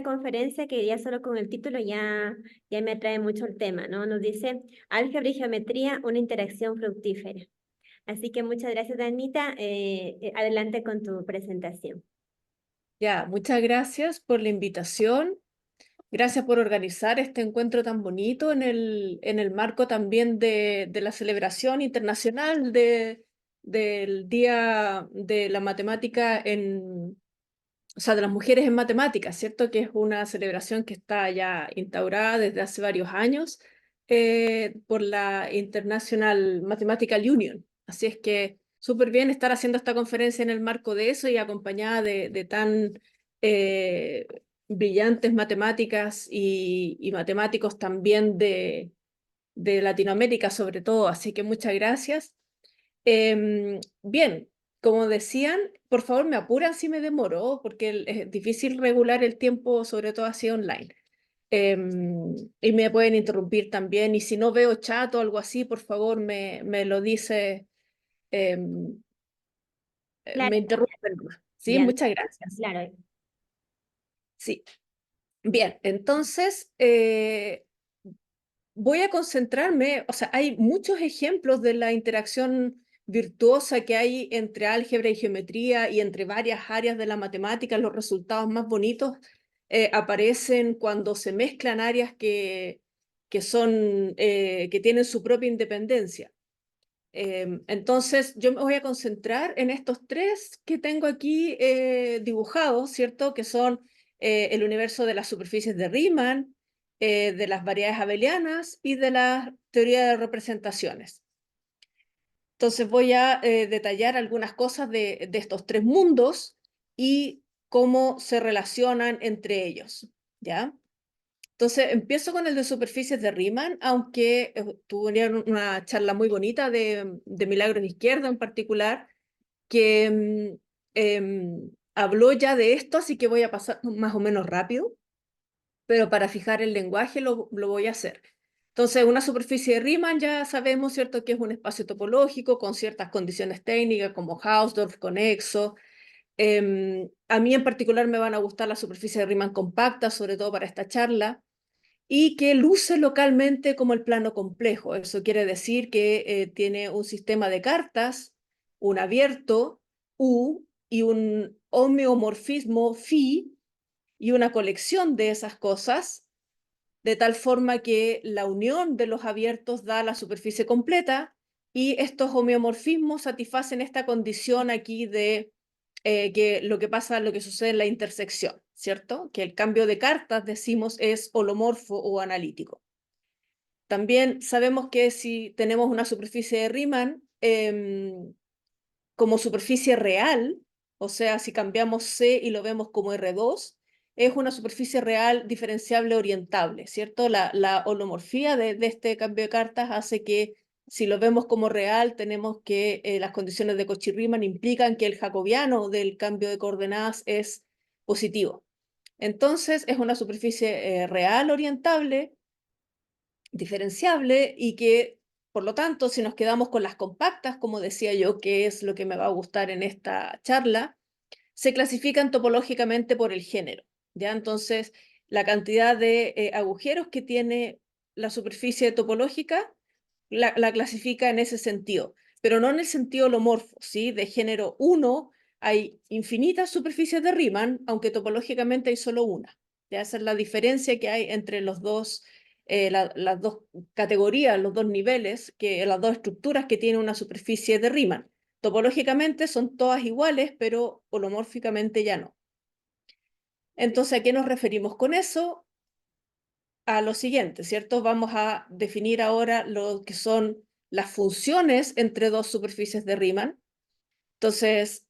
conferencia que ya solo con el título ya me atrae mucho el tema, ¿no? Nos dice álgebra y geometría, una interacción fructífera. Así que muchas gracias, Anita. Adelante con tu presentación. Ya, muchas gracias por la invitación. Gracias por organizar este encuentro tan bonito en el marco también de la celebración internacional del Día de la Matemática o sea, de las mujeres en matemáticas, ¿cierto? Que es una celebración que está ya instaurada desde hace varios años por la International Mathematical Union. Así es que súper bien estar haciendo esta conferencia en el marco de eso y acompañada de tan eh, brillantes matemáticas y matemáticos también de Latinoamérica sobre todo. Así que muchas gracias. Bien, como decían, por favor me apuran si me demoro, porque es difícil regular el tiempo, sobre todo así online. Y me pueden interrumpir también, y si no veo chat o algo así, por favor me lo dice, em, Claro, me interrumpen nomás. Sí, ya, muchas gracias. claro. Sí, bien, entonces voy a concentrarme, o sea, hay muchos ejemplos de la interacción virtuosa que hay entre álgebra y geometría y entre varias áreas de la matemática. Los resultados más bonitos aparecen cuando se mezclan áreas que tienen su propia independencia. Entonces, yo me voy a concentrar en estos tres que tengo aquí dibujados, ¿cierto? Que son el universo de las superficies de Riemann, de las variedades abelianas y de la teoría de representaciones. Entonces, voy a detallar algunas cosas de estos tres mundos y cómo se relacionan entre ellos, ¿ya? Entonces, empiezo con el de superficies de Riemann, aunque tuvieron una charla muy bonita de Milagros Izquierdo en particular, que habló ya de esto, así que voy a pasar más o menos rápido, pero para fijar el lenguaje lo voy a hacer. Entonces, una superficie de Riemann ya sabemos, ¿cierto?, que es un espacio topológico con ciertas condiciones técnicas como Hausdorff, conexo. A mí en particular me van a gustar las superficies de Riemann compactas, sobre todo para esta charla y que luce localmente como el plano complejo. Eso quiere decir que tiene un sistema de cartas, un abierto, U, y un homeomorfismo phi, y una colección de esas cosas, de tal forma que la unión de los abiertos da la superficie completa, y estos homeomorfismos satisfacen esta condición aquí de que lo que sucede en la intersección, ¿cierto? Que el cambio de cartas, decimos, es holomorfo o analítico. También sabemos que si tenemos una superficie de Riemann como superficie real, o sea, si cambiamos C y lo vemos como R2, es una superficie real diferenciable orientable, ¿cierto? La holomorfía de este cambio de cartas hace que si lo vemos como real, tenemos que las condiciones de Cauchy-Riemann implican que el jacobiano del cambio de coordenadas es positivo. Entonces, es una superficie real orientable, diferenciable, y que, por lo tanto, si nos quedamos con las compactas, como decía yo, que es lo que me va a gustar en esta charla, se clasifican topológicamente por el género, ¿ya? Entonces, la cantidad de agujeros que tiene la superficie topológica la clasifica en ese sentido, pero no en el sentido holomorfo, ¿sí? De género 1 hay infinitas superficies de Riemann, aunque topológicamente hay solo una. ¿Ya? Esa es la diferencia que hay entre los dos, las dos categorías, los dos niveles, las dos estructuras que tiene una superficie de Riemann. Topológicamente son todas iguales, pero holomórficamente ya no. Entonces, ¿a qué nos referimos con eso? A lo siguiente, ¿cierto? Vamos a definir ahora lo que son las funciones entre dos superficies de Riemann. Entonces,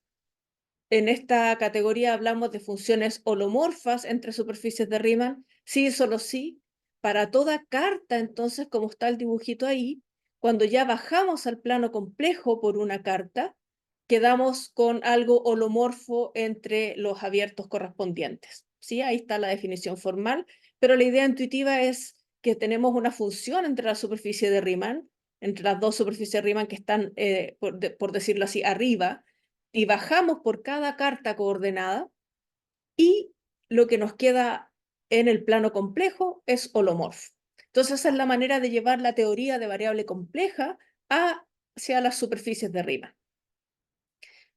en esta categoría hablamos de funciones holomorfas entre superficies de Riemann. Sí, solo sí. Para toda carta, entonces, como está el dibujito ahí, cuando ya bajamos al plano complejo por una carta, quedamos con algo holomorfo entre los abiertos correspondientes. ¿Sí? Ahí está la definición formal, pero la idea intuitiva es que tenemos una función entre la superficie de Riemann, entre las dos superficies de Riemann que están, por decirlo así, arriba, y bajamos por cada carta coordenada, y lo que nos queda en el plano complejo es holomorfo. Entonces esa es la manera de llevar la teoría de variable compleja hacia las superficies de Riemann.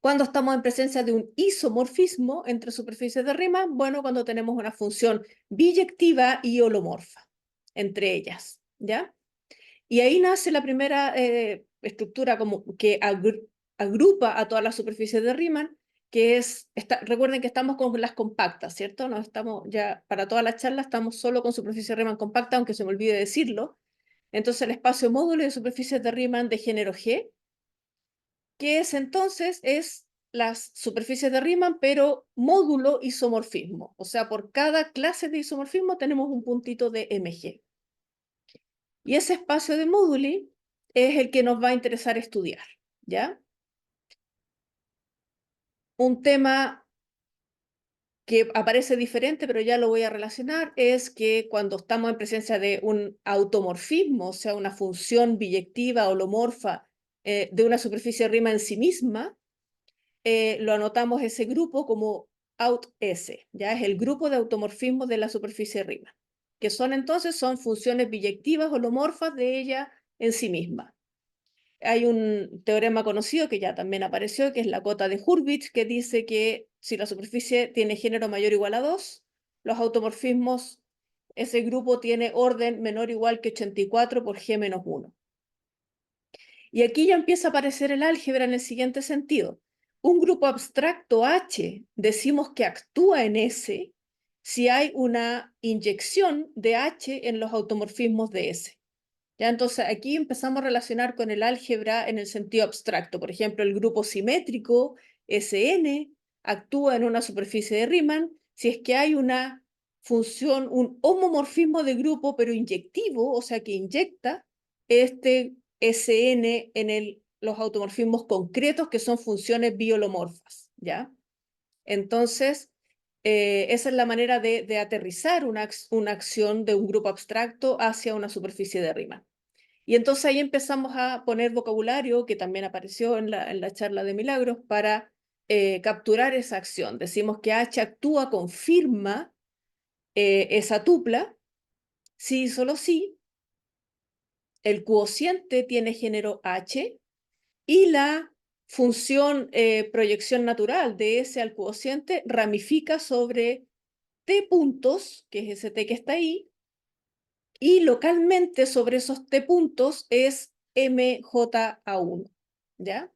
Cuando estamos en presencia de un isomorfismo entre superficies de Riemann, bueno, cuando tenemos una función biyectiva y holomorfa entre ellas, ¿ya? Y ahí nace la primera estructura como que agrupa a todas las superficies de Riemann, que es, recuerden que estamos con las compactas, ¿cierto? No estamos ya, para toda la charla estamos solo con superficie de Riemann compacta, aunque se me olvide decirlo. Entonces el espacio módulo de superficies de Riemann de género G, que es entonces, es las superficies de Riemann, pero módulo isomorfismo. O sea, por cada clase de isomorfismo tenemos un puntito de MG. Y ese espacio de móduli es el que nos va a interesar estudiar, ¿ya? Un tema que aparece diferente, pero ya lo voy a relacionar, es que cuando estamos en presencia de un automorfismo, o sea, una función biyectiva holomorfa de una superficie de Riemann en sí misma, lo anotamos ese grupo como aut-S, ya es el grupo de automorfismos de la superficie de Riemann, que son entonces funciones biyectivas holomorfas de ella en sí misma. Hay un teorema conocido que ya también apareció, que es la cota de Hurwitz, que dice que si la superficie tiene género mayor o igual a 2, los automorfismos, ese grupo tiene orden menor o igual que 84 por G menos 1. Y aquí ya empieza a aparecer el álgebra en el siguiente sentido. Un grupo abstracto H, decimos que actúa en S si hay una inyección de H en los automorfismos de S. ¿Ya? Entonces aquí empezamos a relacionar con el álgebra en el sentido abstracto. Por ejemplo, el grupo simétrico Sn actúa en una superficie de Riemann si es que hay una función, un homomorfismo de grupo, pero inyectivo, o sea que inyecta este Sn en los automorfismos concretos que son funciones biolomorfas, ¿ya? Entonces, esa es la manera de aterrizar una acción de un grupo abstracto hacia una superficie de Riemann. Y entonces ahí empezamos a poner vocabulario, que también apareció en la charla de Milagros, para capturar esa acción. Decimos que H actúa, confirma esa tupla, sí y solo sí, el cociente tiene género H, y la función proyección natural de S al cociente ramifica sobre T puntos, que es ese T que está ahí, y localmente sobre esos T puntos es MJA1, ¿ya?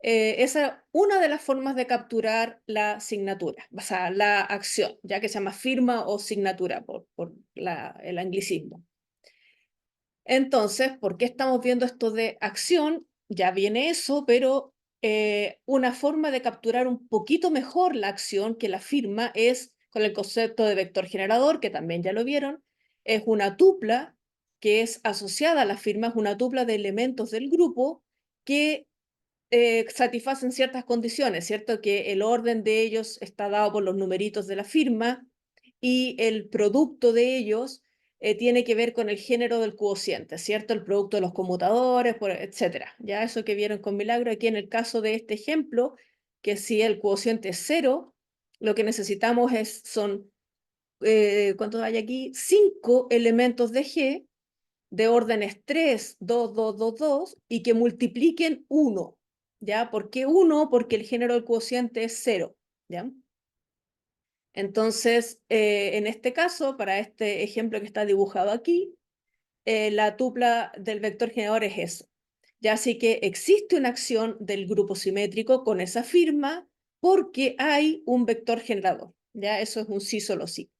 Esa es una de las formas de capturar la asignatura, o sea, la acción, ya que se llama firma o signatura por el anglicismo. Entonces, ¿por qué estamos viendo esto de acción? Ya viene eso, pero una forma de capturar un poquito mejor la acción que la firma es con el concepto de vector generador, que también ya lo vieron. Es una tupla que es asociada a la firma, es una tupla de elementos del grupo que satisfacen ciertas condiciones, ¿cierto? Que el orden de ellos está dado por los numeritos de la firma y el producto de ellos tiene que ver con el género del cociente, ¿cierto? El producto de los conmutadores, etcétera. Ya eso que vieron con Milagro aquí en el caso de este ejemplo, que si el cociente es 0, lo que necesitamos son, ¿cuántos hay aquí? 5 elementos de G de órdenes 3, 2, 2, 2, 2 y que multipliquen 1. ¿Ya? ¿Por qué 1? Porque el género del cociente es 0. ¿Ya? Entonces, en este caso, para este ejemplo que está dibujado aquí, la tupla del vector generador es eso. Ya así que existe una acción del grupo simétrico con esa firma porque hay un vector generador. Ya eso es un sí, solo sí.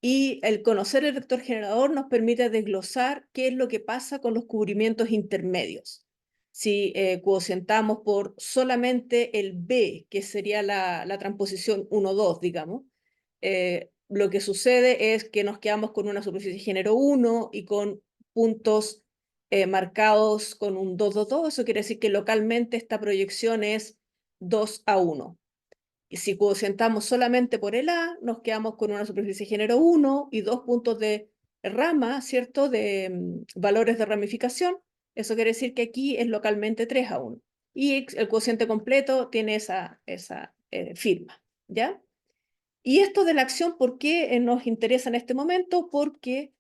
Y el conocer el vector generador nos permite desglosar qué es lo que pasa con los cubrimientos intermedios. Si cocientamos por solamente el B, que sería la transposición 1-2, digamos, lo que sucede es que nos quedamos con una superficie género 1 y con puntos marcados con un 2-2-2. Eso quiere decir que localmente esta proyección es 2-1. Y si cocientamos solamente por el A, nos quedamos con una superficie género 1 y 2 puntos de rama, ¿cierto? De valores de ramificación. Eso quiere decir que aquí es localmente 3-1. Y el cociente completo tiene esa firma, ¿ya? Y esto de la acción, ¿por qué nos interesa en este momento? Porque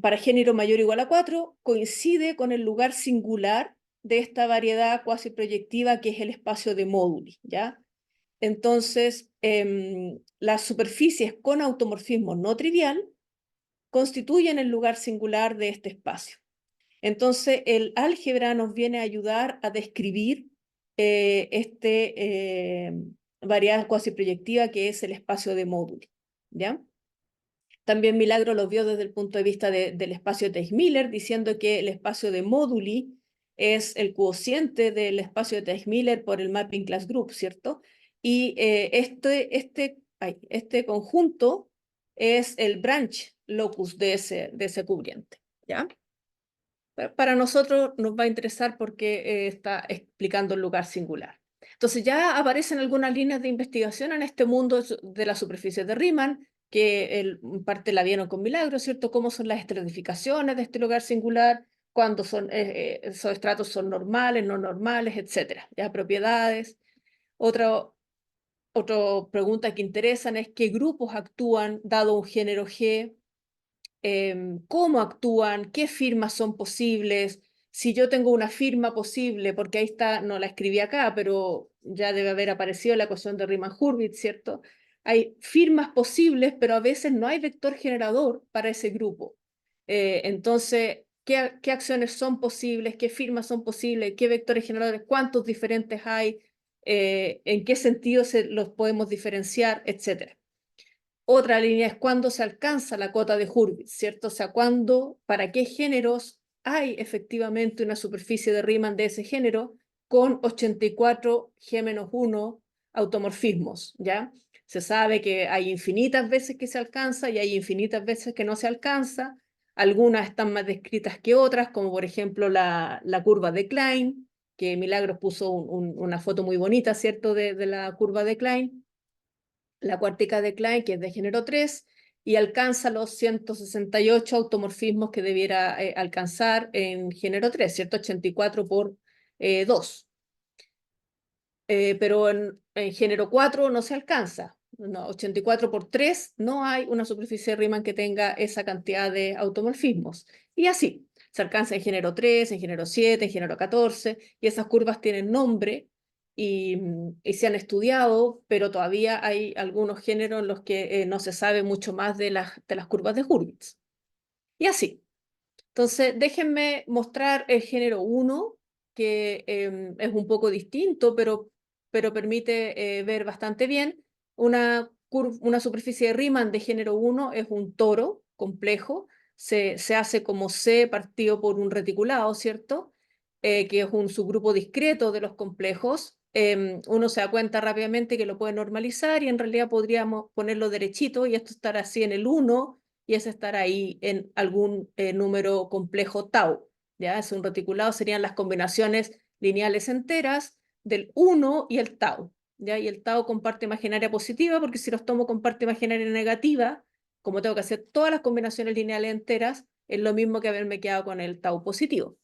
para género mayor o igual a 4 coincide con el lugar singular de esta variedad cuasi proyectiva que es el espacio de móduli, ¿ya? Entonces, las superficies con automorfismo no trivial constituyen el lugar singular de este espacio. Entonces, el álgebra nos viene a ayudar a describir variedad cuasi proyectiva que es el espacio de móduli, ¿ya? También Milagro lo vio desde el punto de vista del espacio de Teichmüller, diciendo que el espacio de móduli es el cociente del espacio de Teichmüller por el mapping class group, ¿cierto? Y este conjunto es el branch locus de ese cubriente, ¿ya? Para nosotros nos va a interesar porque está explicando el lugar singular. Entonces ya aparecen algunas líneas de investigación en este mundo de la superficie de Riemann, que en parte la vieron con Milagro, ¿cierto? Cómo son las estratificaciones de este lugar singular, cuándo son, esos estratos son normales, no normales, etcétera. Ya propiedades. Otra pregunta que interesan es qué grupos actúan dado un género G, cómo actúan, qué firmas son posibles. Si yo tengo una firma posible, porque ahí está, no la escribí acá, pero ya debe haber aparecido la ecuación de Riemann-Hurwitz, ¿cierto? Hay firmas posibles, pero a veces no hay vector generador para ese grupo. Entonces, ¿qué acciones son posibles? ¿Qué firmas son posibles? ¿Qué vectores generadores? ¿Cuántos diferentes hay? ¿En qué sentido los podemos diferenciar? Etcétera. Otra línea es cuándo se alcanza la cota de Hurwitz, ¿cierto? O sea, para qué géneros hay efectivamente una superficie de Riemann de ese género con 84 G-1 automorfismos, ¿ya? Se sabe que hay infinitas veces que se alcanza y hay infinitas veces que no se alcanza. Algunas están más descritas que otras, como por ejemplo la curva de Klein, que Milagros puso una foto muy bonita, ¿cierto? De la curva de Klein, la cuártica de Klein, que es de género 3, y alcanza los 168 automorfismos que debiera alcanzar en género 3, ¿cierto? 84 por 2. Pero en género 4 no se alcanza. No, 84 por 3 no hay una superficie de Riemann que tenga esa cantidad de automorfismos. Y así, se alcanza en género 3, en género 7, en género 14, y esas curvas tienen nombre y se han estudiado, pero todavía hay algunos géneros en los que no se sabe mucho más de las curvas de Hurwitz. Y así. Entonces, déjenme mostrar el género 1, que es un poco distinto, pero permite ver bastante bien. Una superficie de Riemann de género 1 es un toro complejo, se hace como C partido por un reticulado, ¿cierto? Que es un subgrupo discreto de los complejos. Uno se da cuenta rápidamente que lo puede normalizar y en realidad podríamos ponerlo derechito y esto estará así en el 1 y ese estará ahí en algún número complejo tau. ¿Ya? Es un reticulado, serían las combinaciones lineales enteras del 1 y el tau. ¿Ya? Y el tau con parte imaginaria positiva, porque si los tomo con parte imaginaria negativa, como tengo que hacer todas las combinaciones lineales enteras, es lo mismo que haberme quedado con el tau positivo.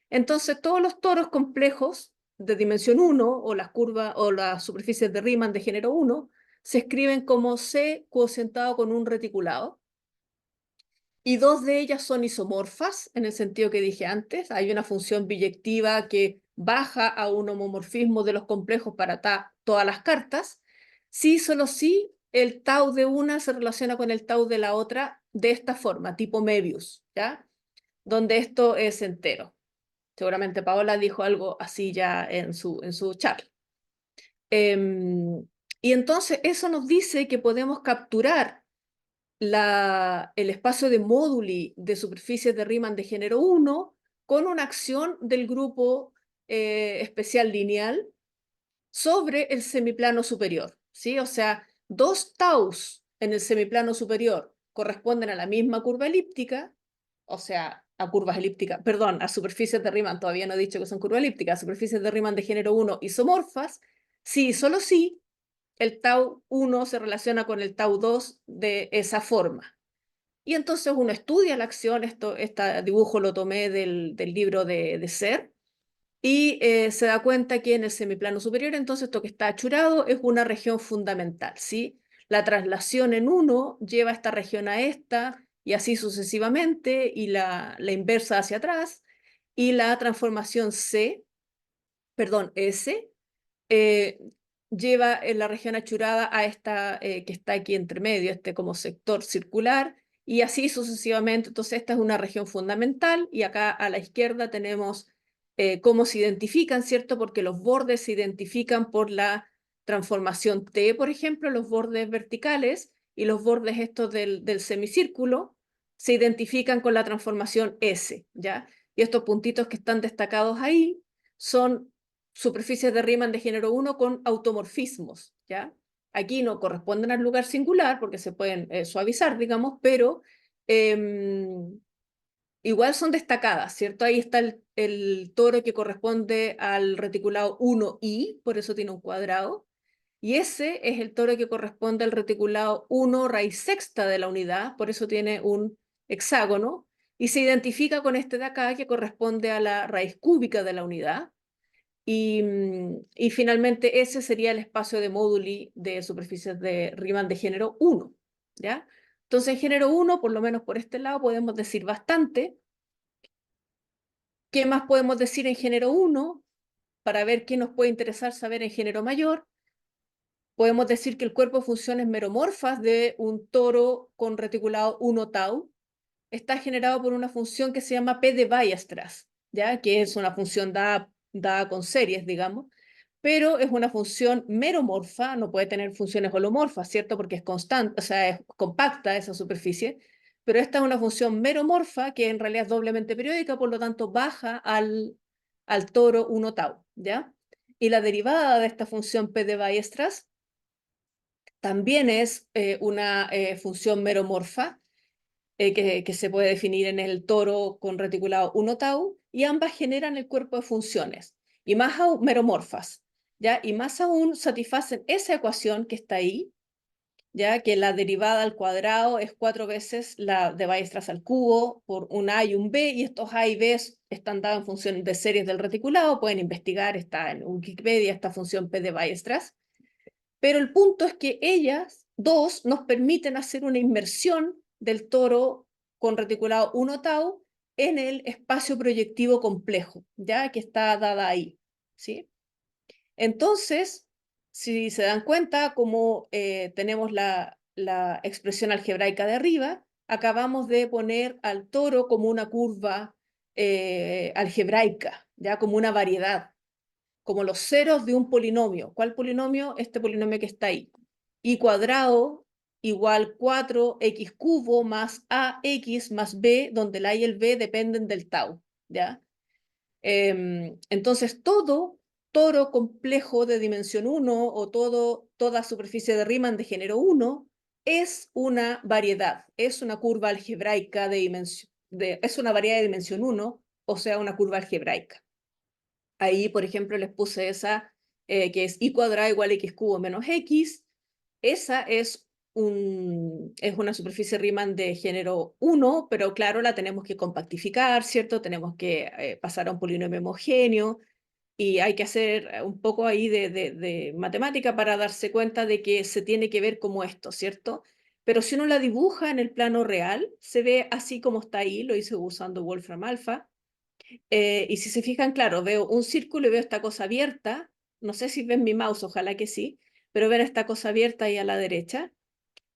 Entonces, todos los toros complejos de dimensión 1 o las curvas o las superficies de Riemann de género 1 se escriben como C cocientado con un reticulado. Y dos de ellas son isomorfas, en el sentido que dije antes. Hay una función biyectiva que baja a un homomorfismo de los complejos para todas las cartas. Sí, solo sí, el tau de una se relaciona con el tau de la otra de esta forma, tipo Möbius, ¿ya? Donde esto es entero. Seguramente Paola dijo algo así ya en su charla. Y entonces eso nos dice que podemos capturar el espacio de móduli de superficies de Riemann de género 1 con una acción del grupo especial lineal sobre el semiplano superior, ¿sí? O sea, dos taus en el semiplano superior corresponden a la misma curva elíptica, o sea, a curvas elípticas, perdón, a superficies de Riemann, todavía no he dicho que son curvas elípticas, a superficies de Riemann de género 1 isomorfas, sí, solo sí, el tau 1 se relaciona con el tau 2 de esa forma. Y entonces uno estudia la acción, este dibujo lo tomé del libro de Ser, y se da cuenta que en el semiplano superior, entonces esto que está achurado es una región fundamental, ¿sí? La traslación en 1 lleva esta región a esta, y así sucesivamente, y la inversa hacia atrás, y la transformación S, eh, lleva en la región achurada a esta que está aquí entre medio, este como sector circular, y así sucesivamente. Entonces esta es una región fundamental, y acá a la izquierda tenemos cómo se identifican, ¿cierto? Porque los bordes se identifican por la transformación T, por ejemplo, los bordes verticales, y los bordes estos del semicírculo se identifican con la transformación S, ¿ya? Y estos puntitos que están destacados ahí son superficies de Riemann de género 1 con automorfismos, ¿ya? Aquí no corresponden al lugar singular porque se pueden suavizar, digamos, pero igual son destacadas, ¿cierto? Ahí está el toro que corresponde al reticulado 1i, por eso tiene un cuadrado, y ese es el toro que corresponde al reticulado 1 raíz sexta de la unidad, por eso tiene un hexágono, y se identifica con este de acá que corresponde a la raíz cúbica de la unidad, y finalmente ese sería el espacio de móduli de superficies de Riemann de género 1, ¿ya? Entonces en género 1, por lo menos por este lado, podemos decir bastante. ¿Qué más podemos decir en género 1? Para ver qué nos puede interesar saber en género mayor, podemos decir que el cuerpo de funciones meromorfas de un toro con reticulado 1 tau está generado por una función que se llama P de Weierstrass, ¿ya? Que es una función dada con series, digamos, pero es una función meromorfa, no puede tener funciones holomorfas, ¿cierto? Porque es constante, o sea, es compacta esa superficie, pero esta es una función meromorfa que en realidad es doblemente periódica, por lo tanto baja al toro 1 tau, ¿ya? Y la derivada de esta función P de Weierstrass también es una función meromorfa, que se puede definir en el toro con reticulado 1 tau, y ambas generan el cuerpo de funciones, y más aún, meromorfas, ¿ya? Y más aún satisfacen esa ecuación que está ahí, ¿ya? Que la derivada al cuadrado es 4 veces la de Weierstrass al cubo por un A y un B, y estos A y B están dados en función de series del reticulado, pueden investigar, está en Wikipedia esta función P de Weierstrass, pero el punto es que ellas dos nos permiten hacer una inmersión del toro con reticulado 1 tau en el espacio proyectivo complejo, ya que está dada ahí, ¿sí? Entonces, si se dan cuenta, como tenemos la expresión algebraica de arriba, acabamos de poner al toro como una curva algebraica, ya como una variedad, como los ceros de un polinomio. ¿Cuál polinomio? Este polinomio que está ahí. Y cuadrado igual 4x cubo más ax más b, donde el a y el b dependen del tau, ¿ya? Entonces, todo toro complejo de dimensión 1 o toda superficie de Riemann de género 1 es una variedad, es una curva algebraica es una variedad de dimensión 1, o sea, una curva algebraica. Ahí, por ejemplo, les puse esa que es y cuadrado igual a x cubo menos x. Esa es una superficie Riemann de género 1, pero claro, la tenemos que compactificar, ¿cierto? Tenemos que pasar a un polinomio homogéneo, y hay que hacer un poco ahí de matemática para darse cuenta de que se tiene que ver como esto, ¿cierto? Pero si uno la dibuja en el plano real, se ve así como está ahí, lo hice usando Wolfram Alpha. Y si se fijan, claro, veo un círculo y veo esta cosa abierta. No sé si ven mi mouse, ojalá que sí, pero ven esta cosa abierta ahí a la derecha,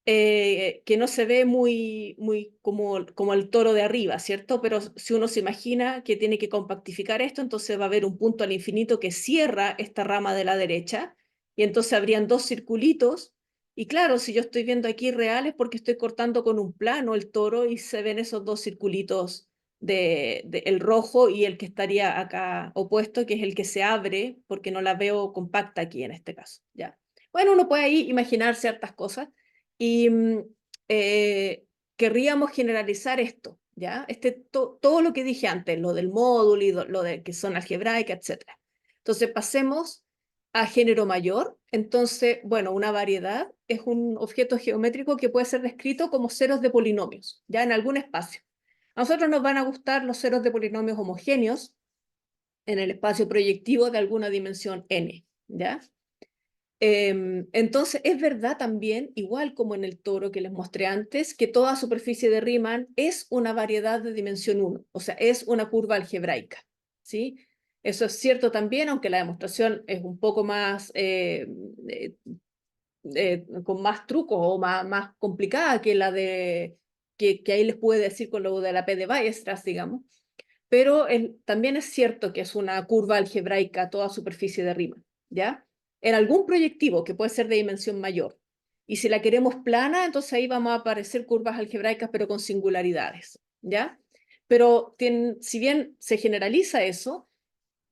que no se ve muy como el toro de arriba, ¿cierto? Pero si uno se imagina que tiene que compactificar esto, entonces va a haber un punto al infinito que cierra esta rama de la derecha, y entonces habrían dos circulitos. Y claro, si yo estoy viendo aquí real es porque estoy cortando con un plano el toro y se ven esos dos circulitos el rojo y el que estaría acá opuesto, que es el que se abre, porque no la veo compacta aquí en este caso, ¿ya? Bueno, uno puede ahí imaginar ciertas cosas, y eh, querríamos generalizar esto, ¿ya? Todo lo que dije antes, lo del módulo y lo de que son algebraicas, etc. Entonces pasemos a género mayor. Entonces, bueno, una variedad es un objeto geométrico que puede ser descrito como ceros de polinomios, ya en algún espacio. A nosotros nos van a gustar los ceros de polinomios homogéneos, en el espacio proyectivo de alguna dimensión n, ¿ya? Entonces, es verdad también, igual como en el toro que les mostré antes, que toda superficie de Riemann es una variedad de dimensión 1, o sea, es una curva algebraica, ¿sí? Eso es cierto también, aunque la demostración es un poco más, con más trucos o más complicada que la de, que ahí les pude decir con lo de la P de Weierstrass, digamos, pero también es cierto que es una curva algebraica toda superficie de Riemann, ¿ya? En algún proyectivo que puede ser de dimensión mayor. Y si la queremos plana, entonces ahí vamos a aparecer curvas algebraicas, pero con singularidades, ¿ya? Pero si bien se generaliza eso,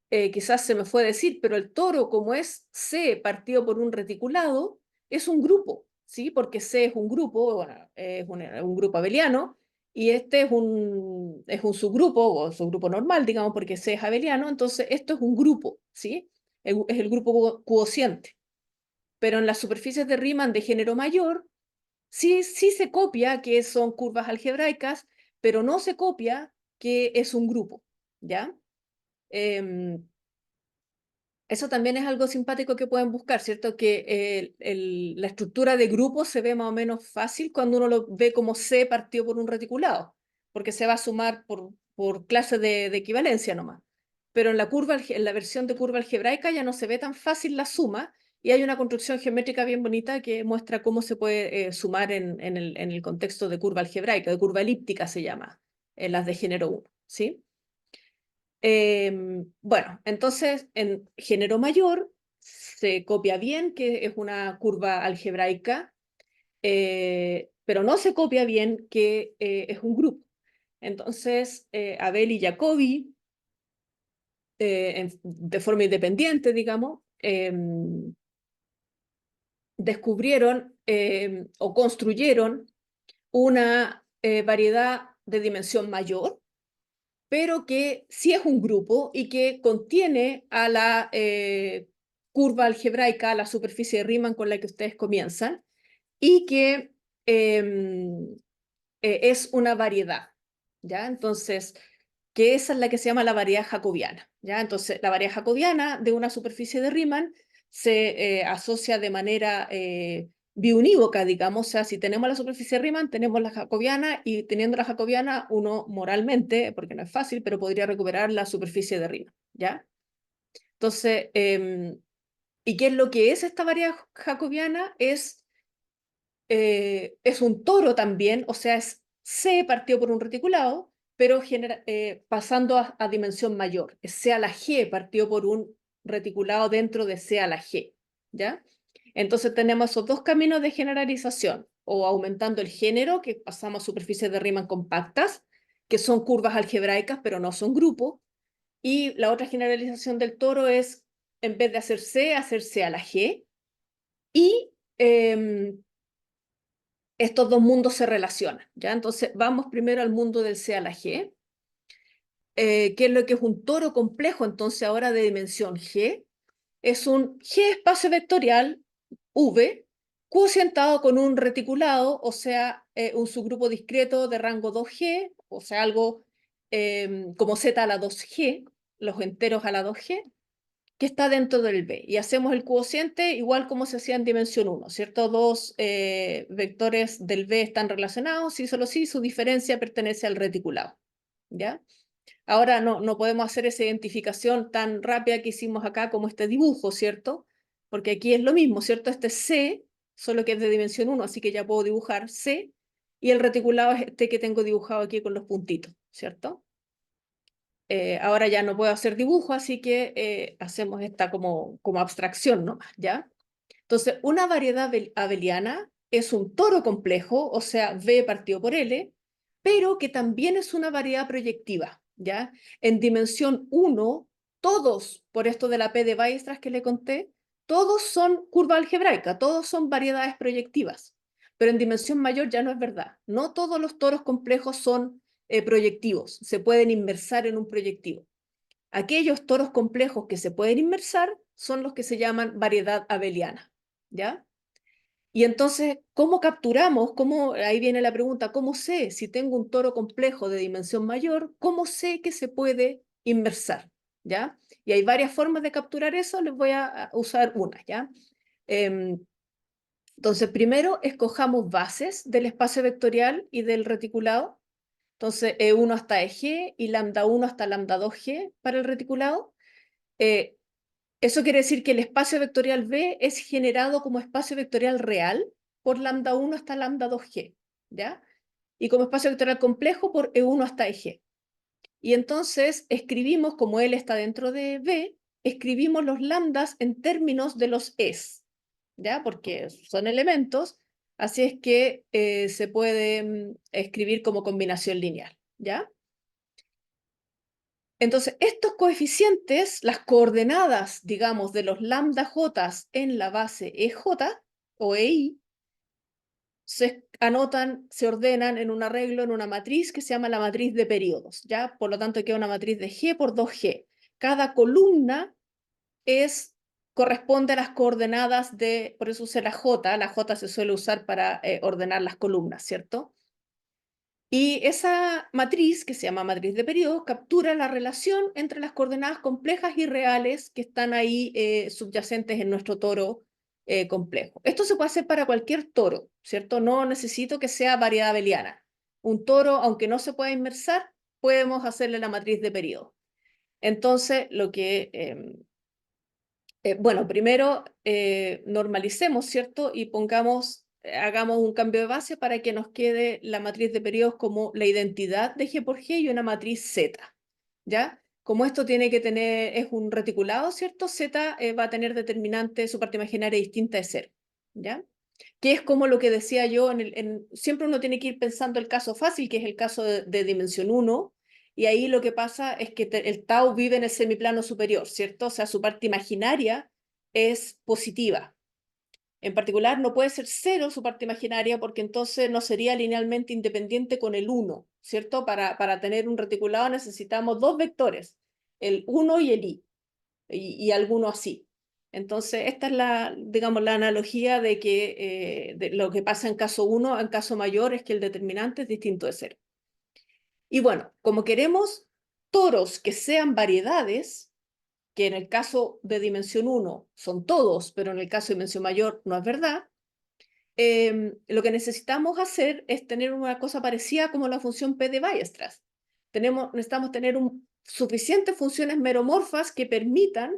quizás se me fue decir, pero el toro, como es C partido por un reticulado, es un grupo, ¿sí? Porque C es un grupo, bueno, es un grupo abeliano, y este es un subgrupo, o subgrupo normal, digamos, porque C es abeliano, entonces esto es un grupo, ¿sí? Es el grupo cuociente. Pero en las superficies de Riemann de género mayor, sí se copia que son curvas algebraicas, pero no se copia que es un grupo, ¿ya? Eso también es algo simpático que pueden buscar, ¿cierto? Que la estructura de grupo se ve más o menos fácil cuando uno lo ve como C partido por un reticulado, porque se va a sumar por clase de equivalencia nomás. Pero en en la versión de curva algebraica ya no se ve tan fácil la suma y hay una construcción geométrica bien bonita que muestra cómo se puede sumar en el contexto de curva algebraica, de curva elíptica se llama, en las de género 1, ¿sí? Bueno, entonces en género mayor se copia bien que es una curva algebraica, pero no se copia bien que es un grupo. Entonces, Abel y Jacobi, de forma independiente, digamos, descubrieron o construyeron una variedad de dimensión mayor, pero que sí es un grupo y que contiene a la curva algebraica, a la superficie de Riemann con la que ustedes comienzan, y que es una variedad, ¿ya? Entonces, que esa es la que se llama la variedad jacobiana, ¿ya? Entonces, la variedad jacobiana de una superficie de Riemann se asocia de manera biunívoca, digamos, o sea, si tenemos la superficie de Riemann, tenemos la jacobiana, y teniendo la jacobiana, uno moralmente, porque no es fácil, pero podría recuperar la superficie de Riemann, ¿ya? Entonces, ¿y qué es lo que es esta variedad jacobiana? Es un toro también, o sea, es C partido por un reticulado, pero pasando a dimensión mayor, es C a la G partido por un reticulado dentro de C a la G, ¿ya? Entonces tenemos esos dos caminos de generalización, o aumentando el género, que pasamos a superficies de Riemann compactas, que son curvas algebraicas, pero no son grupos, y la otra generalización del toro es, en vez de hacer C a la G, y estos dos mundos se relacionan, ¿ya? Entonces, vamos primero al mundo del C a la G, que es lo que es un toro complejo, entonces ahora de dimensión G, es un G espacio vectorial V, cocientado con un reticulado, o sea, un subgrupo discreto de rango 2G, o sea, algo como Z a la 2G, los enteros a la 2G, que está dentro del B. Y hacemos el cociente igual como se hacía en dimensión 1, ¿cierto? Dos vectores del B están relacionados y solo si su diferencia pertenece al reticulado, ¿ya? Ahora no podemos hacer esa identificación tan rápida que hicimos acá como este dibujo, ¿cierto? Porque aquí es lo mismo, ¿cierto? Este es C, solo que es de dimensión 1, así que ya puedo dibujar C, y el reticulado es este que tengo dibujado aquí con los puntitos, ¿cierto? Ahora ya no puedo hacer dibujo, así que hacemos esta como abstracción nomás, ¿ya? Entonces, una variedad abeliana es un toro complejo, o sea, V partido por L, pero que también es una variedad proyectiva, ¿ya? En dimensión 1, todos, por esto de la P de Weierstrass que le conté, todos son curva algebraica, todos son variedades proyectivas, pero en dimensión mayor ya no es verdad. No todos los toros complejos son proyectivos, se pueden inversar en un proyectivo. Aquellos toros complejos que se pueden inversar son los que se llaman variedad abeliana, ¿ya? Y entonces, ¿cómo capturamos? Ahí viene la pregunta, ¿cómo sé si tengo un toro complejo de dimensión mayor? ¿Cómo sé que se puede inversar? ¿ya? Y hay varias formas de capturar eso, les voy a usar una, ¿ya? Entonces, primero, escojamos bases del espacio vectorial y del reticulado. Entonces, E1 hasta EG y lambda 1 hasta lambda 2G para el reticulado. Eso quiere decir que el espacio vectorial B es generado como espacio vectorial real por lambda 1 hasta lambda 2G, ¿ya? Y como espacio vectorial complejo por E1 hasta EG. Y entonces escribimos, como L está dentro de B, escribimos los lambdas en términos de los Es, ¿ya? Porque son elementos, así es que se puede escribir como combinación lineal, ¿ya? Entonces, estos coeficientes, las coordenadas, digamos, de los lambda j en la base EJ o EI, se anotan, se ordenan en un arreglo, en una matriz que se llama la matriz de periodos, ¿ya? Por lo tanto, queda una matriz de G por 2G. Cada columna corresponde a las coordenadas de, por eso usé la J se suele usar para ordenar las columnas, ¿cierto? Y esa matriz, que se llama matriz de periodos, captura la relación entre las coordenadas complejas y reales que están ahí subyacentes en nuestro toro complejo. Esto se puede hacer para cualquier toro, ¿cierto? No necesito que sea variedad abeliana. Un toro, aunque no se pueda inversar, podemos hacerle la matriz de periodo. Entonces, bueno, primero normalicemos, ¿cierto? Y hagamos un cambio de base para que nos quede la matriz de periodos como la identidad de G por G y una matriz Z, ¿ya? Como esto tiene que tener, es un reticulado, ¿cierto? Z va a tener determinante, su parte imaginaria distinta de 0, ¿ya? Que es como lo que decía yo, siempre uno tiene que ir pensando el caso fácil, que es el caso de dimensión 1, y ahí lo que pasa es que el tau vive en el semiplano superior, ¿cierto? O sea, su parte imaginaria es positiva. En particular, no puede ser 0 su parte imaginaria porque entonces no sería linealmente independiente con el 1, ¿cierto? Para tener un reticulado necesitamos dos vectores, el 1 y el y alguno así. Entonces, esta es digamos, la analogía de que de lo que pasa en caso 1, en caso mayor, es que el determinante es distinto de 0. Y bueno, como queremos toros que sean variedades, que en el caso de dimensión 1 son todos, pero en el caso de dimensión mayor no es verdad, lo que necesitamos hacer es tener una cosa parecida como la función P de Weierstrass. Necesitamos tener suficientes funciones meromorfas que permitan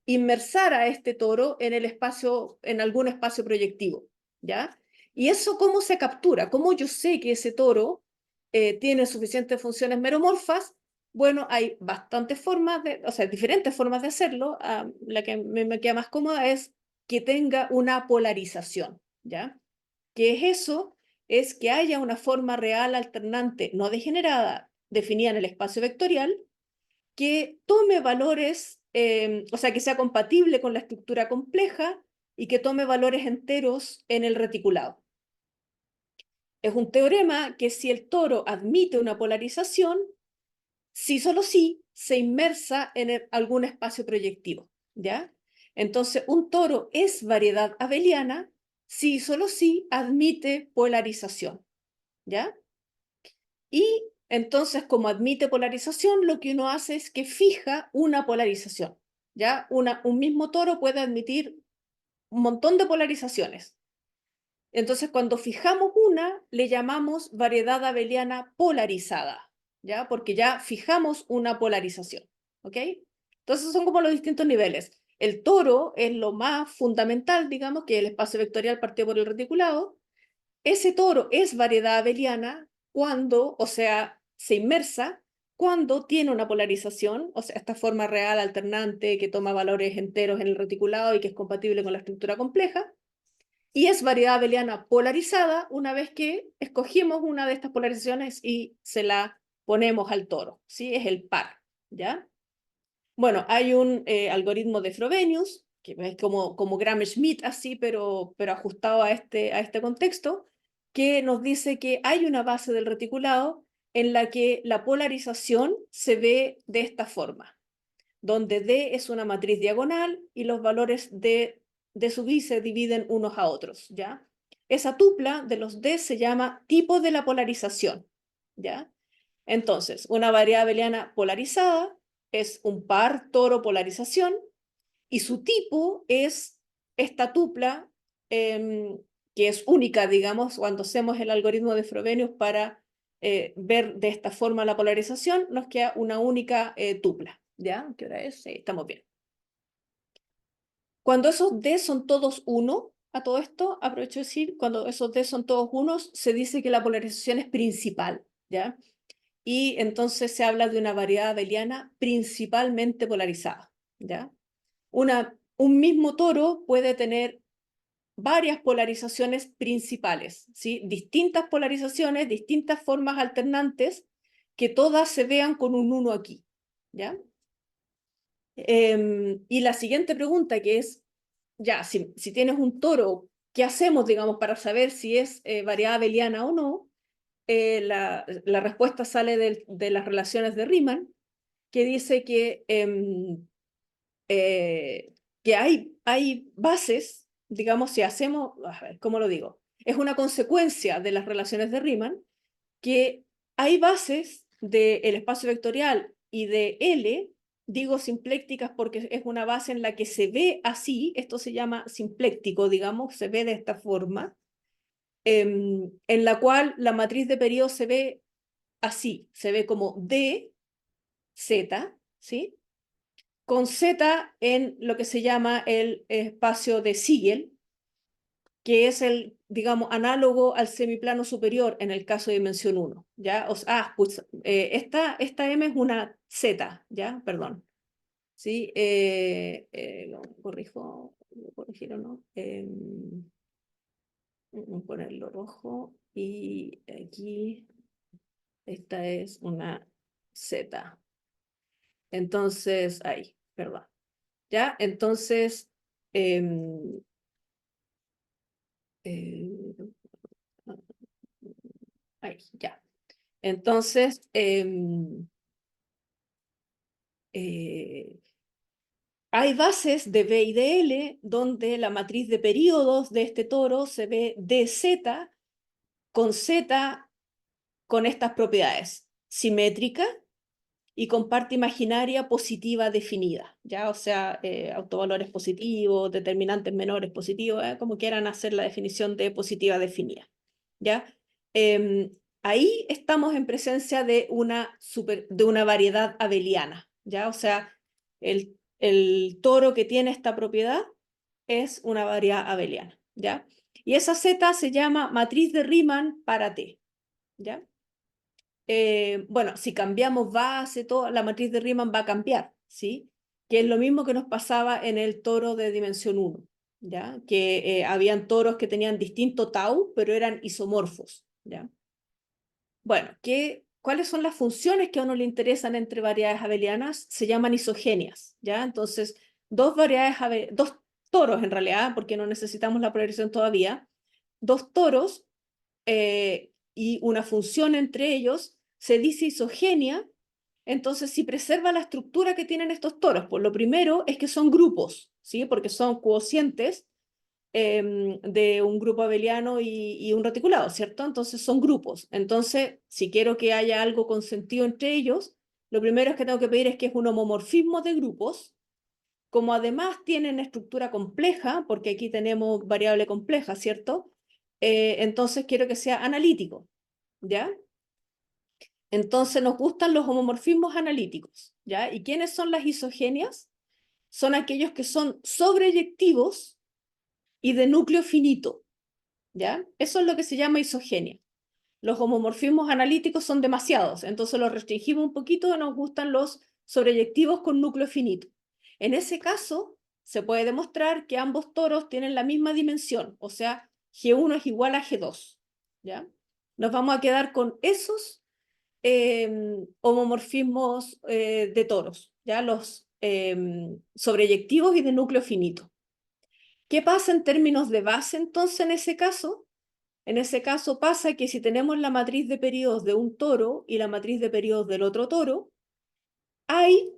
inmersar a este toro en el espacio, en algún espacio proyectivo, ¿ya? Y eso, ¿cómo se captura? ¿Cómo yo sé que ese toro tiene suficientes funciones meromorfas? Bueno, hay bastantes formas o sea, diferentes formas de hacerlo. La que me queda más cómoda es que tenga una polarización, ¿ya? ¿Qué es eso? Es que haya una forma real alternante no degenerada definida en el espacio vectorial que tome valores, o sea, que sea compatible con la estructura compleja y que tome valores enteros en el reticulado. Es un teorema que si el toro admite una polarización, sí, solo sí, se inmersa en algún espacio proyectivo, ¿ya? Entonces, un toro es variedad abeliana si solo sí admite polarización, ¿ya? Y entonces, como admite polarización, lo que uno hace es que fija una polarización, ¿ya? Un mismo toro puede admitir un montón de polarizaciones. Entonces, cuando fijamos una, le llamamos variedad abeliana polarizada, ¿ya? Porque ya fijamos una polarización, ¿ok? Entonces, son como los distintos niveles. El toro es lo más fundamental, digamos, que el espacio vectorial partido por el reticulado. Ese toro es variedad abeliana cuando, o sea, se inmersa cuando tiene una polarización, o sea, esta forma real alternante que toma valores enteros en el reticulado y que es compatible con la estructura compleja. Y es variedad abeliana polarizada una vez que escogimos una de estas polarizaciones y se la ponemos al toro, ¿sí? Es el par, ¿ya? Bueno, hay un algoritmo de Frobenius, que es como Gram-Schmidt así, pero ajustado a este contexto, que nos dice que hay una base del reticulado en la que la polarización se ve de esta forma, donde D es una matriz diagonal y los valores de su B se dividen unos a otros, ¿ya? Esa tupla de los D se llama tipo de la polarización, ¿ya? Entonces, una variedad abeliana polarizada es un par toro-polarización, y su tipo es esta tupla, que es única, digamos, cuando hacemos el algoritmo de Frobenius para ver de esta forma la polarización, nos queda una única tupla. ¿Ya? ¿Qué hora es? Sí, estamos bien. Cuando esos D son todos 1, a todo esto, aprovecho de decir, cuando esos D son todos unos, se dice que la polarización es principal, ¿ya? Y entonces se habla de una variedad abeliana principalmente polarizada, ¿ya? Un mismo toro puede tener varias polarizaciones principales, ¿sí? Distintas polarizaciones, distintas formas alternantes, que todas se vean con un 1 aquí, ¿ya? Y la siguiente pregunta, que es, ya, si tienes un toro, ¿qué hacemos, digamos, para saber si es variedad abeliana o no? La respuesta sale de las relaciones de Riemann, que dice que hay bases, digamos, si hacemos, a ver, ¿cómo lo digo? Es una consecuencia de las relaciones de Riemann, que hay bases del espacio vectorial y de L, digo simplécticas porque es una base en la que se ve así, esto se llama simpléctico, digamos, se ve de esta forma, en la cual la matriz de periodo se ve así, se ve como D, Z, ¿sí? Con Z en lo que se llama el espacio de Siegel, que es el, digamos, análogo al semiplano superior en el caso de dimensión 1, ¿ya? Pues, esta M es una Z, ¿ya? Perdón. ¿Sí? Lo corrijo, ¿lo corregir o no? Voy a ponerlo rojo y aquí esta es una Z. Entonces, ahí, perdón. ¿Ya? Entonces, em, eh, ahí, ya. Entonces, hay bases de B y de L donde la matriz de períodos de este toro se ve dz con z con estas propiedades: simétrica y con parte imaginaria positiva definida, ¿ya? O sea, autovalores positivos, determinantes menores positivos, como quieran hacer la definición de positiva definida, ¿ya? Ahí estamos en presencia de una variedad abeliana, ¿ya? O sea, el toro que tiene esta propiedad es una variedad abeliana, ¿ya? Y esa Z se llama matriz de Riemann para T, ¿ya? Bueno, si cambiamos base, la matriz de Riemann va a cambiar, ¿sí? Que es lo mismo que nos pasaba en el toro de dimensión 1, ¿ya? Que habían toros que tenían distinto tau, pero eran isomorfos, ¿ya? Bueno, ¿cuáles son las funciones que a uno le interesan entre variedades abelianas? Se llaman isogenias, ¿ya? Entonces, dos toros en realidad, porque no necesitamos la polarización todavía, dos toros y una función entre ellos se dice isogenia. Entonces, si preserva la estructura que tienen estos toros, pues lo primero es que son grupos, ¿sí? Porque son cocientes de un grupo abeliano y un reticulado, ¿cierto? Entonces son grupos. Entonces, si quiero que haya algo con sentido entre ellos, lo primero es que tengo que pedir es que es un homomorfismo de grupos. Como además tienen estructura compleja, porque aquí tenemos variable compleja, ¿cierto? Entonces quiero que sea analítico, ¿ya? Entonces nos gustan los homomorfismos analíticos, ¿ya? ¿Y quiénes son las isogenias? Son aquellos que son sobreyectivos y de núcleo finito, ¿ya? Eso es lo que se llama isogenia. Los homomorfismos analíticos son demasiados, entonces los restringimos un poquito, nos gustan los sobreyectivos con núcleo finito. En ese caso, se puede demostrar que ambos toros tienen la misma dimensión, o sea, G1 es igual a G2, ¿ya? Nos vamos a quedar con esos homomorfismos de toros, ¿ya? Los sobreyectivos y de núcleo finito. ¿Qué pasa en términos de base entonces en ese caso? En ese caso pasa que si tenemos la matriz de periodos de un toro y la matriz de periodos del otro toro, hay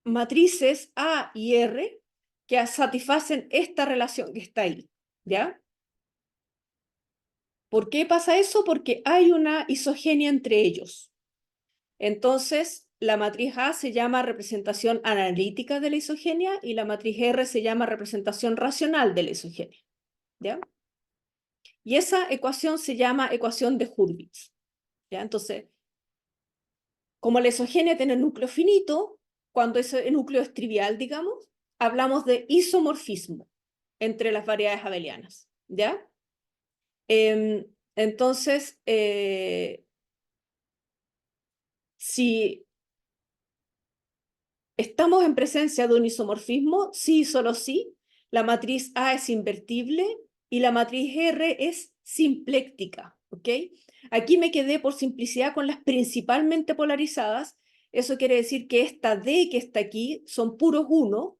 matrices A y R que satisfacen esta relación que está ahí, ¿ya? ¿Por qué pasa eso? Porque hay una isogenia entre ellos. Entonces, la matriz A se llama representación analítica de la isogenia y la matriz R se llama representación racional de la isogenia, ¿ya? Y esa ecuación se llama ecuación de Hurwitz, ¿ya? Entonces, como la isogenia tiene núcleo finito, cuando ese núcleo es trivial, digamos, hablamos de isomorfismo entre las variedades abelianas, ¿ya? Entonces, si estamos en presencia de un isomorfismo, sí y solo sí, la matriz A es invertible y la matriz R es simpléctica, ¿ok? Aquí me quedé por simplicidad con las principalmente polarizadas. Eso quiere decir que esta D que está aquí son puros 1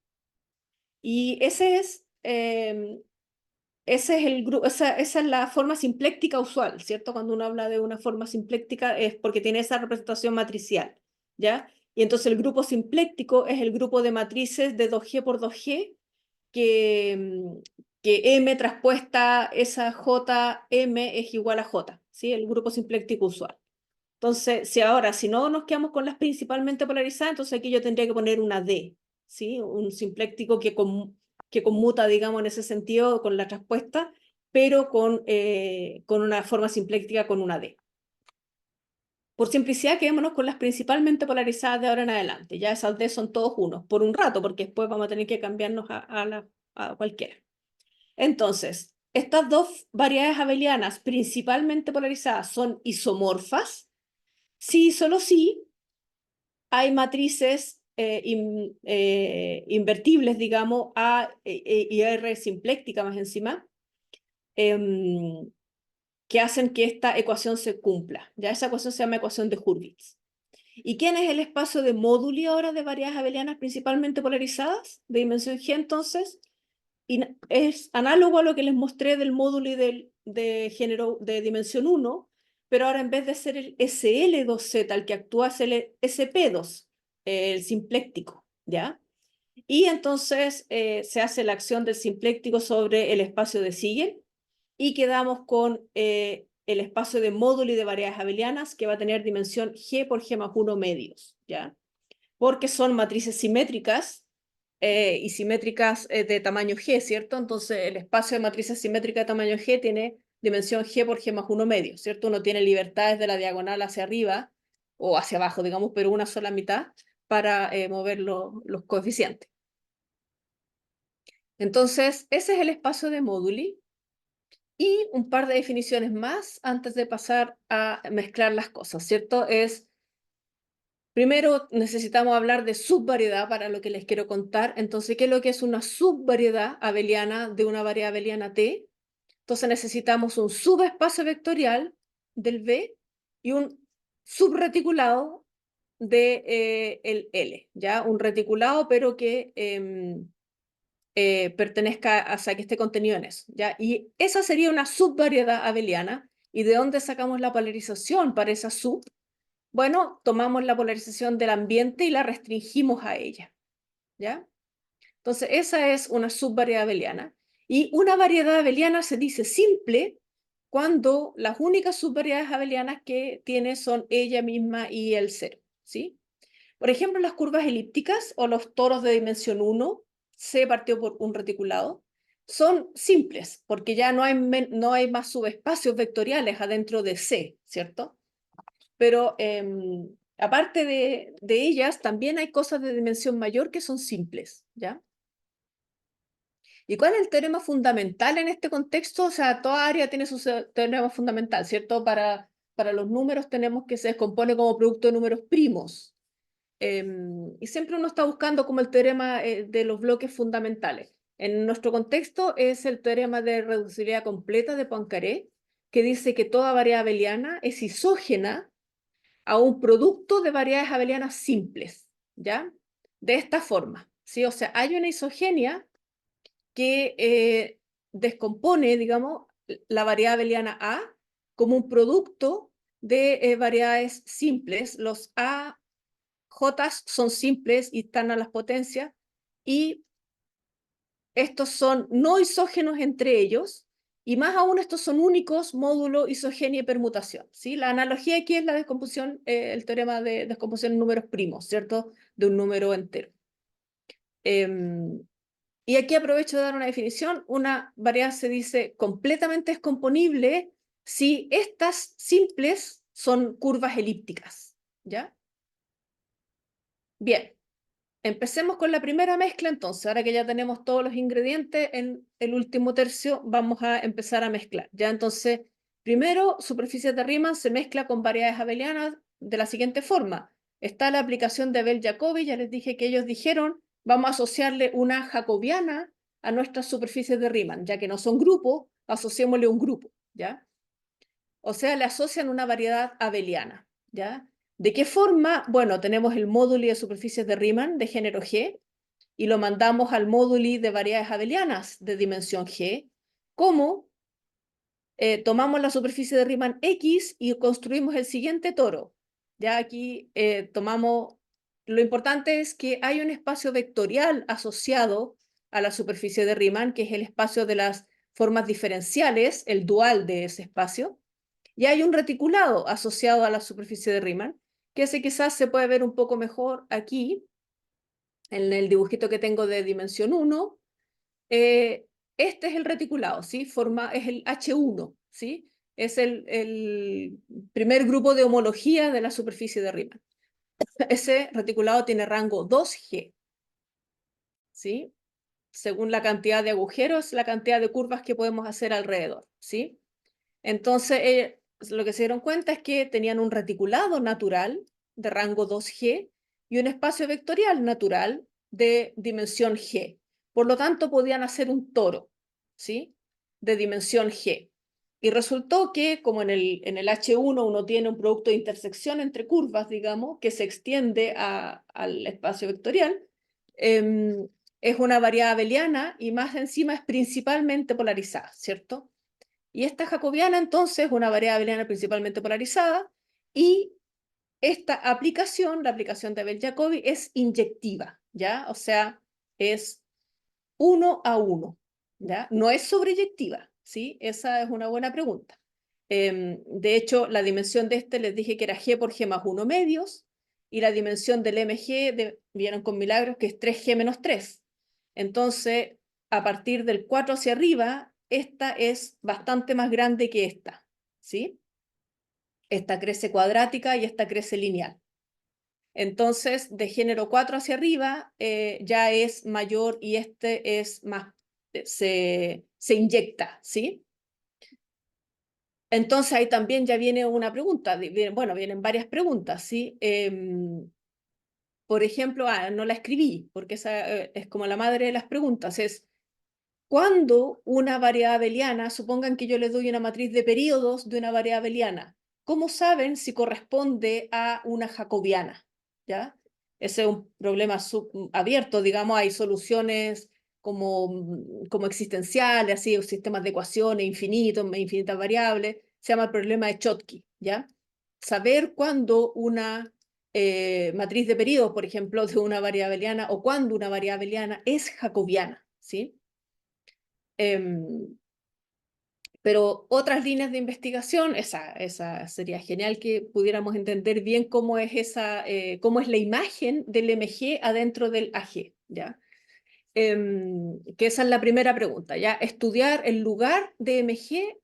y ese es el grupo, esa es la forma simpléctica usual, ¿cierto? Cuando uno habla de una forma simpléctica es porque tiene esa representación matricial, ¿ya? Y entonces el grupo simpléctico es el grupo de matrices de 2G por 2G que M traspuesta esa JM es igual a J, ¿sí? El grupo simpléctico usual. Entonces, si no nos quedamos con las principalmente polarizadas, entonces aquí yo tendría que poner una D, ¿sí? Un simpléctico que conmuta, digamos, en ese sentido con la traspuesta, pero con una forma simpléctica con una D. Por simplicidad, quedémonos con las principalmente polarizadas de ahora en adelante. Ya esas D son todos unos, por un rato, porque después vamos a tener que cambiarnos a cualquiera. Entonces, estas dos variedades abelianas principalmente polarizadas son isomorfas. Sí, solo sí, hay matrices invertibles, digamos, A y R simpléctica más encima, que hacen que esta ecuación se cumpla. Ya esa ecuación se llama ecuación de Hurwitz. ¿Y quién es el espacio de móduli ahora de variedades abelianas principalmente polarizadas? De dimensión G, entonces, y es análogo a lo que les mostré del móduli de género de dimensión 1, pero ahora en vez de ser el SL2Z, el que actúa es el SP2, el simpléctico, ¿ya? Y entonces se hace la acción del simpléctico sobre el espacio de Siegel y quedamos con el espacio de móduli de variedades abelianas que va a tener dimensión G por G más 1 medios, ¿ya? Porque son matrices simétricas y simétricas de tamaño G, ¿cierto? Entonces el espacio de matrices simétricas de tamaño G tiene dimensión G por G más 1 medio, ¿cierto? Uno tiene libertades de la diagonal hacia arriba o hacia abajo, digamos, pero una sola mitad para mover los coeficientes. Entonces, ese es el espacio de móduli. Y un par de definiciones más antes de pasar a mezclar las cosas, ¿cierto? Primero necesitamos hablar de subvariedad para lo que les quiero contar. Entonces, ¿qué es lo que es una subvariedad abeliana de una variedad abeliana T? Entonces necesitamos un subespacio vectorial del V y un subreticulado de el L, ¿ya? Un reticulado, pero que pertenezca, o sea, que esté contenido en eso, ¿ya? Y esa sería una subvariedad abeliana. ¿Y de dónde sacamos la polarización para esa sub? Bueno, tomamos la polarización del ambiente y la restringimos a ella, ¿ya? Entonces, esa es una subvariedad abeliana. Y una variedad abeliana se dice simple cuando las únicas subvariedades abelianas que tiene son ella misma y el cero, ¿sí? Por ejemplo, las curvas elípticas o los toros de dimensión 1, C partido por un reticulado, son simples porque ya no hay más subespacios vectoriales adentro de C, ¿cierto? Pero aparte de ellas, también hay cosas de dimensión mayor que son simples, ¿ya? ¿Y cuál es el teorema fundamental en este contexto? O sea, toda área tiene su teorema fundamental, ¿cierto? Para los números tenemos que se descompone como producto de números primos. Y siempre uno está buscando como el teorema de los bloques fundamentales. En nuestro contexto es el teorema de reducibilidad completa de Poincaré, que dice que toda variedad abeliana es isógena a un producto de variedades abelianas simples, ¿ya? De esta forma, ¿sí? O sea, hay una isogenia que descompone, digamos, la variedad abeliana A como un producto de variedades simples. Los A, J son simples y están a las potencias, y estos son no isógenos entre ellos, Y más aún, estos son únicos, módulo, isogenia y permutación, ¿sí? La analogía aquí es la descomposición, el teorema de descomposición en números primos, ¿cierto? De un número entero. Y aquí aprovecho de dar una definición. Una variedad se dice completamente descomponible si estas simples son curvas elípticas, ¿ya? Bien, empecemos con la primera mezcla entonces. Ahora que ya tenemos todos los ingredientes en el último tercio, vamos a empezar a mezclar, ¿ya? Entonces, primero, superficies de Riemann se mezcla con variedades abelianas de la siguiente forma. Está la aplicación de Abel-Jacobi, ya les dije que ellos dijeron, vamos a asociarle una jacobiana a nuestras superficies de Riemann, ya que no son grupos, asociémosle un grupo, ¿ya? O sea, le asocian una variedad abeliana, ¿ya? ¿De qué forma? Bueno, tenemos el módulo de superficies de Riemann de género G y lo mandamos al módulo de variedades abelianas de dimensión G. ¿Cómo? Tomamos la superficie de Riemann X y construimos el siguiente toro. Ya aquí tomamos, lo importante es que hay un espacio vectorial asociado a la superficie de Riemann, que es el espacio de las formas diferenciales, el dual de ese espacio, y hay un reticulado asociado a la superficie de Riemann, que ese quizás se puede ver un poco mejor aquí, en el dibujito que tengo de dimensión 1. Este es el reticulado, ¿sí? Es el H1, ¿sí? Es el primer grupo de homología de la superficie de Riemann. Ese reticulado tiene rango 2G, ¿sí? Según la cantidad de agujeros, la cantidad de curvas que podemos hacer alrededor, ¿sí? Entonces, lo que se dieron cuenta es que tenían un reticulado natural de rango 2G y un espacio vectorial natural de dimensión G. Por lo tanto, podían hacer un toro, ¿sí? De dimensión G. Y resultó que, como en el H1 uno tiene un producto de intersección entre curvas, digamos, que se extiende al espacio vectorial, es una variedad abeliana y más encima es principalmente polarizada, ¿cierto? Y esta jacobiana, entonces, es una variedad abeliana principalmente polarizada, y esta aplicación, la aplicación de Abel-Jacobi, es inyectiva, ¿ya? O sea, es 1 a 1, ¿ya? No es sobreyectiva, ¿sí? Esa es una buena pregunta. De hecho, la dimensión de este les dije que era G por G más 1 medios, y la dimensión del MG, vieron con milagros, que es 3G menos 3. Entonces, a partir del 4 hacia arriba, esta es bastante más grande que esta, ¿sí? Esta crece cuadrática y esta crece lineal. Entonces, de género 4 hacia arriba, ya es mayor y este es más, se inyecta, ¿sí? Entonces ahí también ya viene una pregunta, bueno, vienen varias preguntas, ¿sí? Por ejemplo, no la escribí, porque esa es como la madre de las preguntas, es cuando una variedad abeliana, supongan que yo les doy una matriz de períodos de una variedad abeliana, ¿cómo saben si corresponde a una jacobiana? ¿Ya? Ese es un problema abierto, digamos, hay soluciones como existenciales, así, sistemas de ecuaciones infinitos, infinitas variables, se llama el problema de Schottky, ¿ya? Saber cuándo una matriz de períodos, por ejemplo, de una variedad abeliana, o cuándo una variedad abeliana es jacobiana, ¿sí? Pero otras líneas de investigación, esa sería genial que pudiéramos entender bien cómo es cómo es la imagen del MG adentro del AG, ¿ya? Que esa es la primera pregunta, ¿ya? Estudiar el lugar de MG,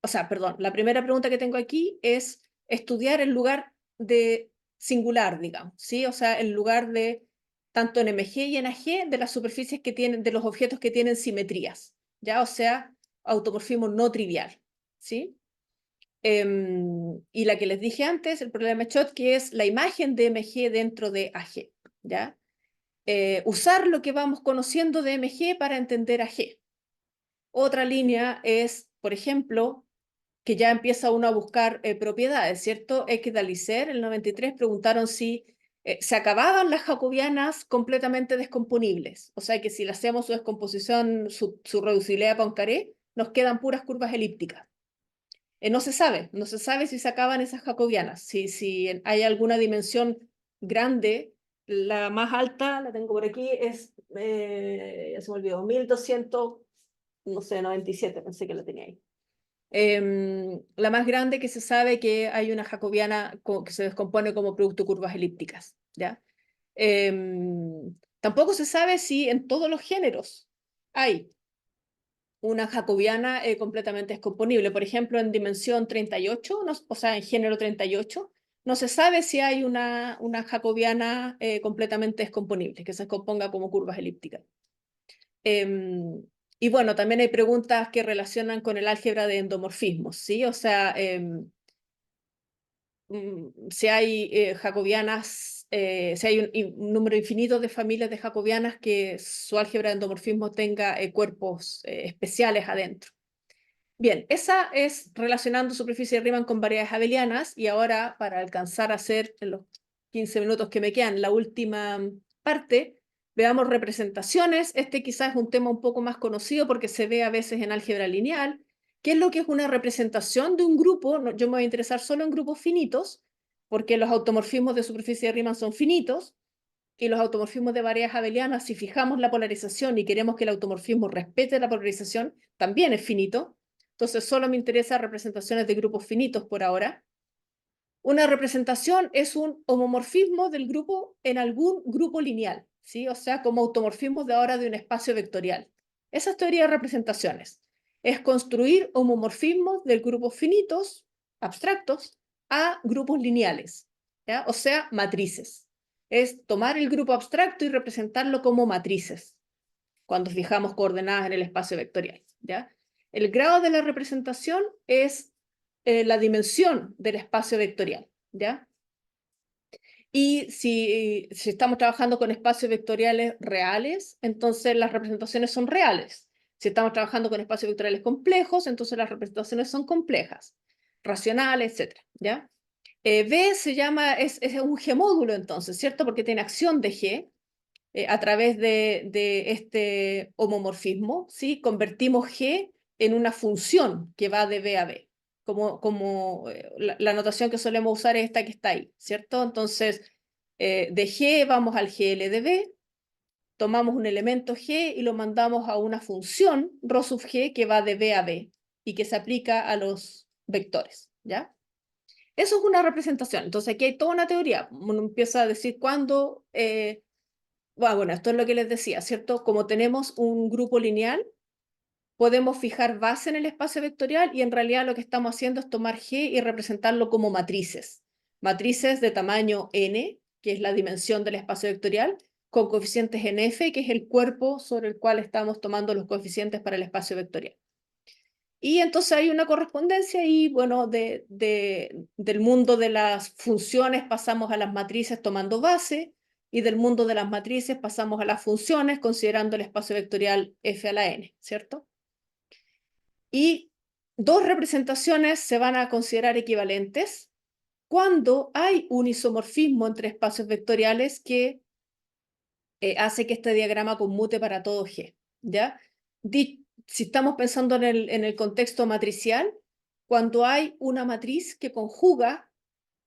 o sea, perdón, la primera pregunta que tengo aquí es estudiar el lugar de singular, digamos, ¿sí? O sea, el lugar de, tanto en MG y en AG, de las superficies que tienen, de los objetos que tienen simetrías, ¿ya? O sea, automorfismo no trivial, ¿sí? Y la que les dije antes, el problema de Schottky, es la imagen de MG dentro de AG, ¿ya? Usar lo que vamos conociendo de MG para entender AG. Otra línea es, por ejemplo, que ya empieza uno a buscar propiedades, ¿cierto? Equidalicer, el 93, preguntaron si se acababan las jacobianas completamente descomponibles, o sea que si le hacemos su descomposición, su reducibilidad a Poincaré, nos quedan puras curvas elípticas. No se sabe si se acaban esas jacobianas, si hay alguna dimensión grande la más alta, la tengo por aquí, es, ya se me olvidó, 1200, no sé, 97, pensé que la tenía ahí. La más grande que se sabe que hay una jacobiana que se descompone como producto de curvas elípticas, ¿ya? Tampoco se sabe si en todos los géneros hay una jacobiana completamente descomponible. Por ejemplo, en dimensión 38, no, o sea, en género 38, no se sabe si hay una jacobiana completamente descomponible, que se descomponga como curvas elípticas. Y bueno, también hay preguntas que relacionan con el álgebra de endomorfismos, ¿sí? O sea, si hay jacobianas, si hay un número infinito de familias de jacobianas que su álgebra de endomorfismo tenga cuerpos especiales adentro. Bien, esa es relacionando superficie de Riemann con variedades abelianas, y ahora para alcanzar a hacer en los 15 minutos que me quedan la última parte, veamos representaciones. Este quizás es un tema un poco más conocido porque se ve a veces en álgebra lineal. ¿Qué es lo que es una representación de un grupo? No, yo me voy a interesar solo en grupos finitos, porque los automorfismos de superficie de Riemann son finitos, y los automorfismos de variedades abelianas, si fijamos la polarización y queremos que el automorfismo respete la polarización, también es finito. Entonces solo me interesan representaciones de grupos finitos por ahora. Una representación es un homomorfismo del grupo en algún grupo lineal, ¿sí? O sea, como automorfismos de ahora de un espacio vectorial. Esa es teoría de representaciones. Es construir homomorfismos de grupos finitos, abstractos, a grupos lineales, ¿ya? O sea, matrices. Es tomar el grupo abstracto y representarlo como matrices, cuando fijamos coordenadas en el espacio vectorial, ¿ya? El grado de la representación es la dimensión del espacio vectorial, ¿ya? Y si estamos trabajando con espacios vectoriales reales, entonces las representaciones son reales. Si estamos trabajando con espacios vectoriales complejos, entonces las representaciones son complejas, racionales, etc., ¿ya? B se llama, es un G-módulo entonces, ¿cierto? Porque tiene acción de G a través de este homomorfismo, ¿sí? Convertimos G en una función que va de B a B. Como la notación que solemos usar es esta que está ahí, ¿cierto? Entonces, de G vamos al GL de B, tomamos un elemento G y lo mandamos a una función ρ sub G que va de B a B y que se aplica a los vectores, ¿ya? Eso es una representación. Entonces aquí hay toda una teoría. Uno empieza a decir cuándo... bueno, esto es lo que les decía, ¿cierto? Como tenemos un grupo lineal, podemos fijar base en el espacio vectorial y en realidad lo que estamos haciendo es tomar G y representarlo como matrices. Matrices de tamaño n, que es la dimensión del espacio vectorial, con coeficientes en F, que es el cuerpo sobre el cual estamos tomando los coeficientes para el espacio vectorial. Y entonces hay una correspondencia y, bueno, del mundo de las funciones pasamos a las matrices tomando base, y del mundo de las matrices pasamos a las funciones considerando el espacio vectorial f a la n, ¿cierto? Y dos representaciones se van a considerar equivalentes cuando hay un isomorfismo entre espacios vectoriales que hace que este diagrama conmute para todo G, ¿ya? Si estamos pensando en el contexto matricial, cuando hay una matriz que conjuga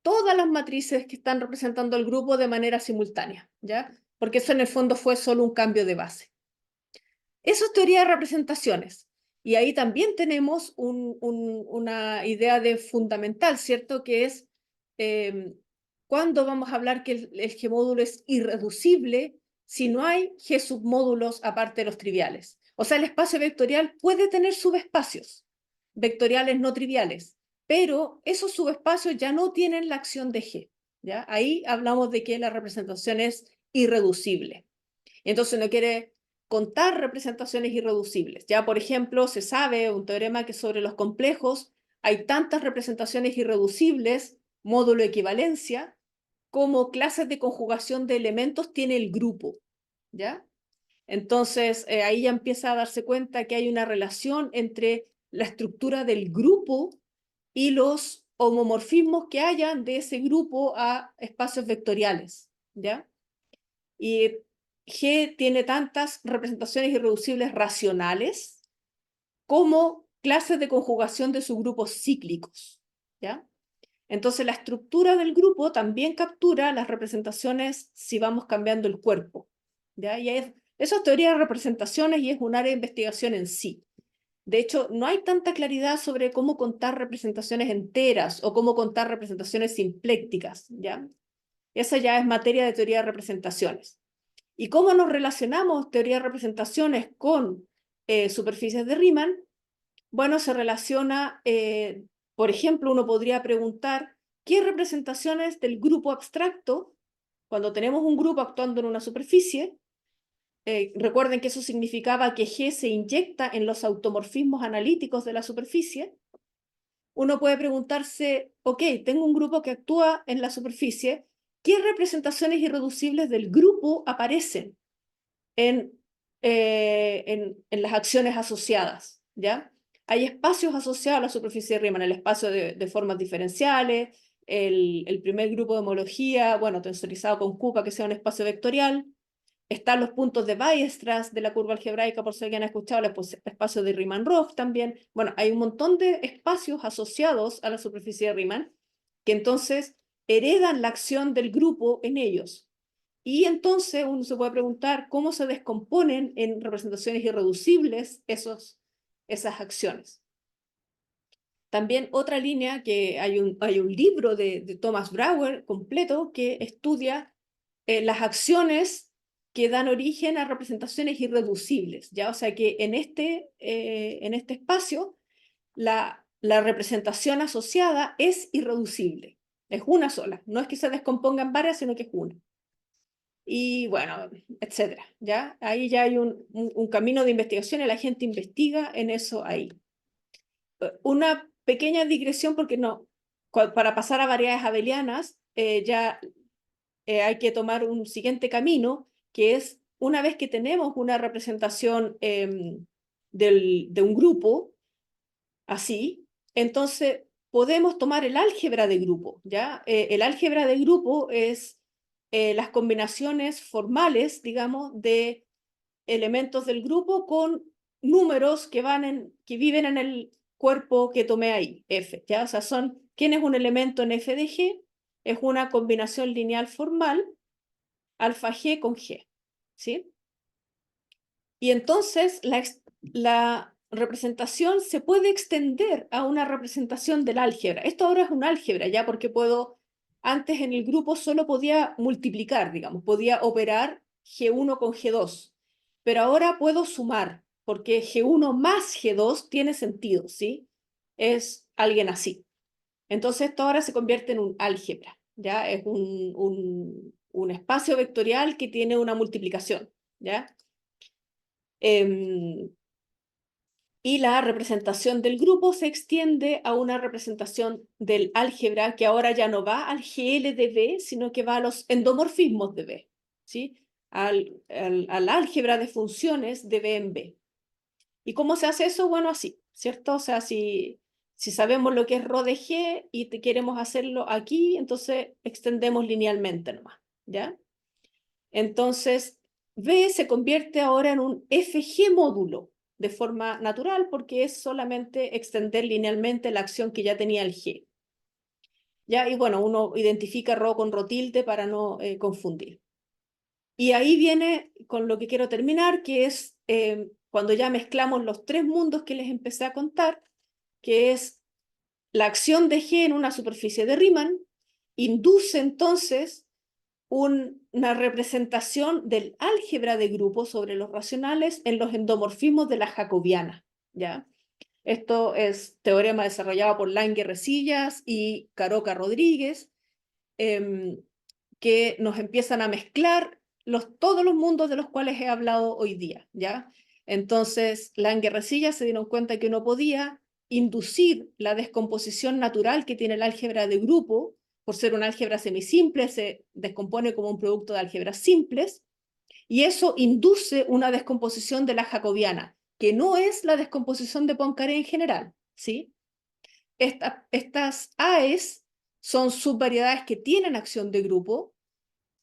todas las matrices que están representando el grupo de manera simultánea, ¿ya? Porque eso en el fondo fue solo un cambio de base. Eso es teoría de representaciones. Y ahí también tenemos una idea de fundamental, ¿cierto? Que es cuando vamos a hablar que el G-módulo es irreducible si no hay G-submódulos aparte de los triviales. O sea, el espacio vectorial puede tener subespacios vectoriales no triviales, pero esos subespacios ya no tienen la acción de G, ¿ya? Ahí hablamos de que la representación es irreducible. Entonces no quiere contar representaciones irreducibles. Ya, por ejemplo, se sabe un teorema que sobre los complejos hay tantas representaciones irreducibles, módulo equivalencia, como clases de conjugación de elementos tiene el grupo, ¿ya? Entonces, ahí ya empieza a darse cuenta que hay una relación entre la estructura del grupo y los homomorfismos que hayan de ese grupo a espacios vectoriales, ¿ya? Y G tiene tantas representaciones irreducibles racionales como clases de conjugación de subgrupos cíclicos, ¿ya? Entonces la estructura del grupo también captura las representaciones si vamos cambiando el cuerpo, ¿ya? Eso es teoría de representaciones y es un área de investigación en sí. De hecho, no hay tanta claridad sobre cómo contar representaciones enteras o cómo contar representaciones simplécticas, ¿ya? Esa ya es materia de teoría de representaciones. ¿Y cómo nos relacionamos teoría de representaciones con superficies de Riemann? Bueno, se relaciona, por ejemplo, uno podría preguntar qué representaciones del grupo abstracto, cuando tenemos un grupo actuando en una superficie, recuerden que eso significaba que G se inyecta en los automorfismos analíticos de la superficie. Uno puede preguntarse, ok, tengo un grupo que actúa en la superficie, ¿qué representaciones irreducibles del grupo aparecen en las acciones asociadas? ¿Ya? Hay espacios asociados a la superficie de Riemann, el espacio de formas diferenciales, el primer grupo de homología, bueno, tensorizado con Kupa, que sea un espacio vectorial. Están los puntos de Weierstrass de la curva algebraica, por si alguien ha escuchado, el espacio de Riemann-Roch también. Bueno, hay un montón de espacios asociados a la superficie de Riemann que entonces heredan la acción del grupo en ellos. Y entonces uno se puede preguntar cómo se descomponen en representaciones irreducibles esas acciones. También otra línea, que hay un libro de Thomas Brauer completo que estudia las acciones que dan origen a representaciones irreducibles, ¿ya? O sea que en este espacio la representación asociada es irreducible, es una sola, no es que se descompongan varias, sino que es una. Y bueno, etcétera, ¿ya? Ahí ya hay un camino de investigación y la gente investiga en eso ahí. Una pequeña digresión, porque no, para pasar a variedades abelianas, ya hay que tomar un siguiente camino, que es una vez que tenemos una representación de un grupo, así, entonces podemos tomar el álgebra de grupo, ¿ya? El álgebra de grupo es las combinaciones formales, digamos, de elementos del grupo con números que viven en el cuerpo que tomé ahí, F, ¿ya? O sea, ¿quién es un elemento en F de G? Es una combinación lineal formal, alfa G con G, ¿sí? Y entonces la representación se puede extender a una representación del álgebra. Esto ahora es un álgebra, ¿ya? Porque antes en el grupo solo podía multiplicar, digamos, podía operar G1 con G2, pero ahora puedo sumar, porque G1 más G2 tiene sentido, ¿sí? Es alguien así. Entonces esto ahora se convierte en un álgebra, ¿ya? Es un espacio vectorial que tiene una multiplicación, ¿ya? Y la representación del grupo se extiende a una representación del álgebra que ahora ya no va al GL de B, sino que va a los endomorfismos de B, ¿sí? Al álgebra de funciones de B en B. ¿Y cómo se hace eso? Bueno, así, ¿cierto? O sea, si sabemos lo que es ρ de G y queremos hacerlo aquí, entonces extendemos linealmente nomás, ¿ya? Entonces, B se convierte ahora en un FG módulo de forma natural porque es solamente extender linealmente la acción que ya tenía el G. ¿Ya? Y bueno, uno identifica ρ con ρ tilde para no confundir. Y ahí viene con lo que quiero terminar, que es cuando ya mezclamos los tres mundos que les empecé a contar, que es la acción de G en una superficie de Riemann, induce entonces una representación del álgebra de grupos sobre los racionales en los endomorfismos de la jacobiana, ¿ya? Esto es teorema desarrollado por Lange Resillas y Caroca Rodríguez, que nos empiezan a mezclar todos los mundos de los cuales he hablado hoy día, ¿ya? Entonces, Lange Resillas se dieron cuenta que no podía inducir la descomposición natural que tiene el álgebra de grupo. Por ser un álgebra semisimple, se descompone como un producto de álgebras simples, y eso induce una descomposición de la jacobiana, que no es la descomposición de Poincaré en general, ¿sí? Estas AES son subvariedades que tienen acción de grupo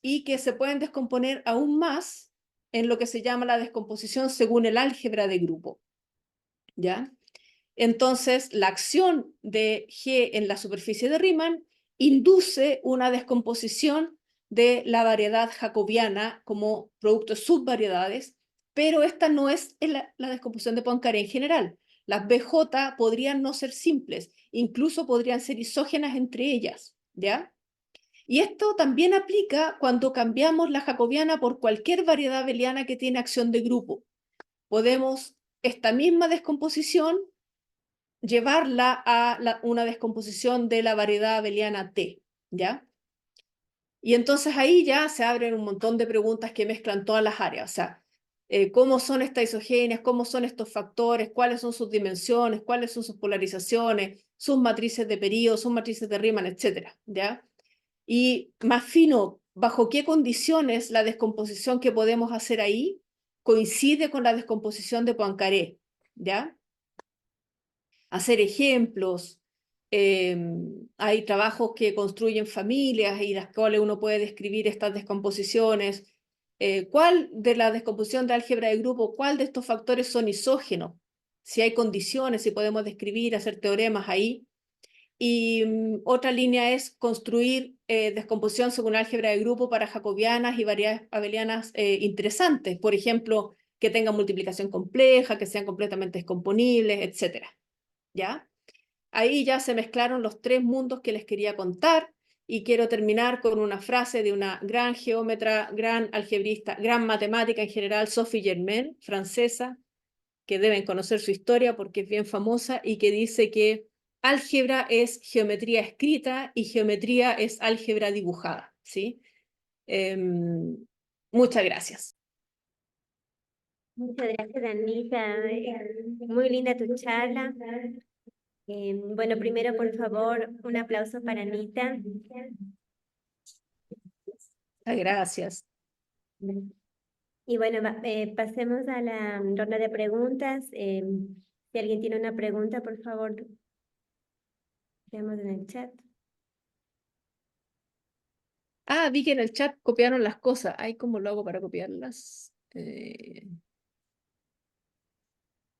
y que se pueden descomponer aún más en lo que se llama la descomposición según el álgebra de grupo, ¿ya? Entonces, la acción de G en la superficie de Riemann induce una descomposición de la variedad jacobiana como producto de subvariedades, pero esta no es la descomposición de Poincaré en general. Las BJ podrían no ser simples, incluso podrían ser isógenas entre ellas, ¿ya? Y esto también aplica cuando cambiamos la jacobiana por cualquier variedad abeliana que tiene acción de grupo. Podemos esta misma descomposición llevarla a una descomposición de la variedad abeliana T, ¿ya? Y entonces ahí ya se abren un montón de preguntas que mezclan todas las áreas, o sea, cómo son estas isogenias, cómo son estos factores, cuáles son sus dimensiones, cuáles son sus polarizaciones, sus matrices de periodo, sus matrices de Riemann, etcétera, ¿ya? Y más fino, bajo qué condiciones la descomposición que podemos hacer ahí coincide con la descomposición de Poincaré, ¿ya? Hacer ejemplos. Hay trabajos que construyen familias y las cuales uno puede describir estas descomposiciones. ¿Cuál de la descomposición de álgebra de grupo, cuál de estos factores son isógenos? Si hay condiciones, si podemos describir, hacer teoremas ahí. Y otra línea es construir descomposición según álgebra de grupo para jacobianas y variedades abelianas interesantes. Por ejemplo, que tengan multiplicación compleja, que sean completamente descomponibles, etc. ¿Ya? Ahí ya se mezclaron los tres mundos que les quería contar y quiero terminar con una frase de una gran geómetra, gran algebrista, gran matemática en general, Sophie Germain, francesa, que deben conocer su historia porque es bien famosa y que dice que álgebra es geometría escrita y geometría es álgebra dibujada, ¿sí? Muchas gracias. Muchas gracias, Anita. Muy linda tu charla. Bueno, primero, por favor, un aplauso para Anita. Muchas gracias. Y bueno, pasemos a la ronda de preguntas. Si alguien tiene una pregunta, por favor, veamos en el chat. Ah, vi que en el chat copiaron las cosas. Ay, ¿cómo lo hago para copiarlas?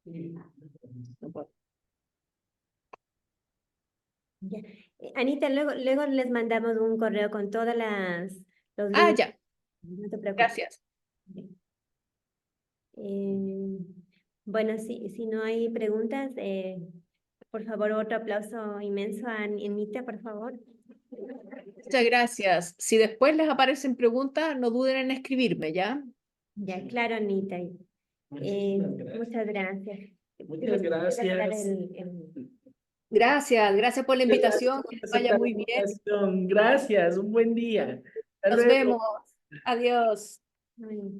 No puedo. Ya. Anita, luego les mandamos un correo con todas los Ah, links. ya. No te preocupes. Gracias. Bueno, si no hay preguntas, por favor, otro aplauso inmenso a Anita, por favor. Muchas gracias. Si después les aparecen preguntas, no duden en escribirme, ¿ya? Ya, claro, Anita. Muchas gracias. Muchas gracias. Gracias por la invitación, que les vaya Aceptar la muy bien. invitación. Gracias, un buen día. Hasta Nos luego. vemos. Adiós. Bueno.